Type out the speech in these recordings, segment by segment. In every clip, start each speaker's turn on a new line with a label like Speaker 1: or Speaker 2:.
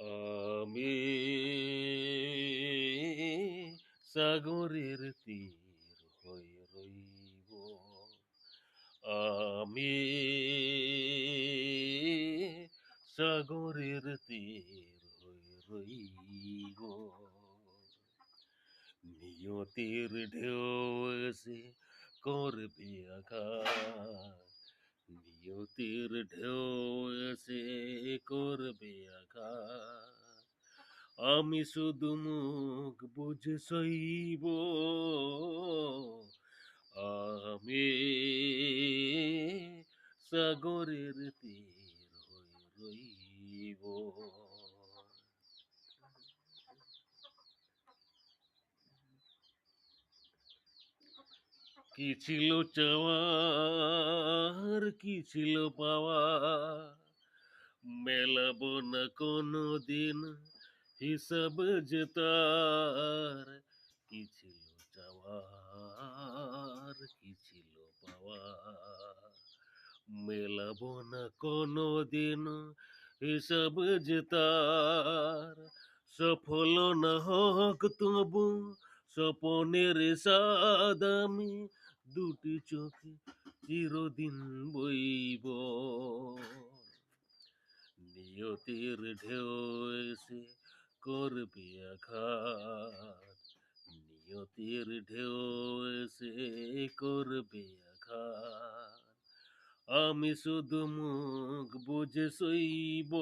Speaker 1: আমি সাগরের তীর হয়ে রইব। আমি সাগরের তীর হয়ে রইব। নিয়তির ঢেউ এসে করবে আঘাত। নিয়তির ঢেউ এসে করবে আঘাত। আমি শুধু মুখ বুজে সইব। আমি সাগরের তীর হয়ে রইব। কি ছিল চাওয়ার, কি ছিল পাওয়া, মেলাবো না কোনো দিন হিসাব যে তার। কি ছিল চাওয়ার, কি ছিল পাওয়া, মেলাবো না কোনো দিন হিসাব যে তার। সফল না হোক তবু স্বপনের সাদ আমি দুটি চোখে চিরদিন বইব। নিয়তির ঢেউ এসে করবে আঘাত। নিয়তির ঢেউ এসে করবে আঘাত। আমি শুধু মুখ বুজে সইব।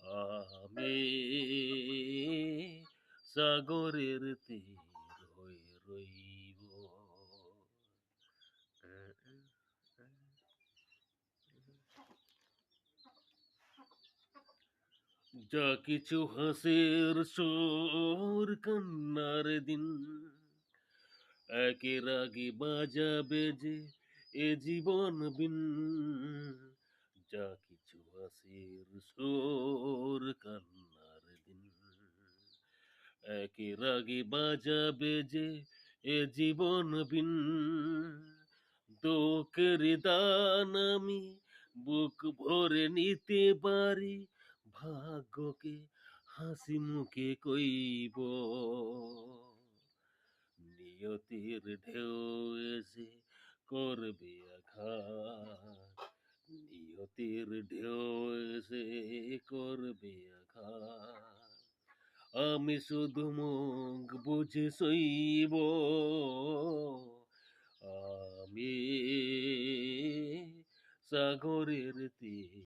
Speaker 1: আমি সাগরের তীর হয়ে রইব। যা কিছু হাসির সুর কান্নার দিন একের আগে বাজাবে যে এ জীবন বিন। যা কিছু হাসির সুর কান্নার দিন একের আগে বাজাবে যে এ জীবন বিন। দুঃখের দান আমি বুক ভরে নিতে পারি, ভাগ্যকে হাসি মুখে কইব। নিয়তির ঢেউ এসে করবে আঘাত। নিয়তির ঢেউ এসে করবে আঘাত। আমি শুধু মুখ বুঝে সইব। আমি সাগরের তীর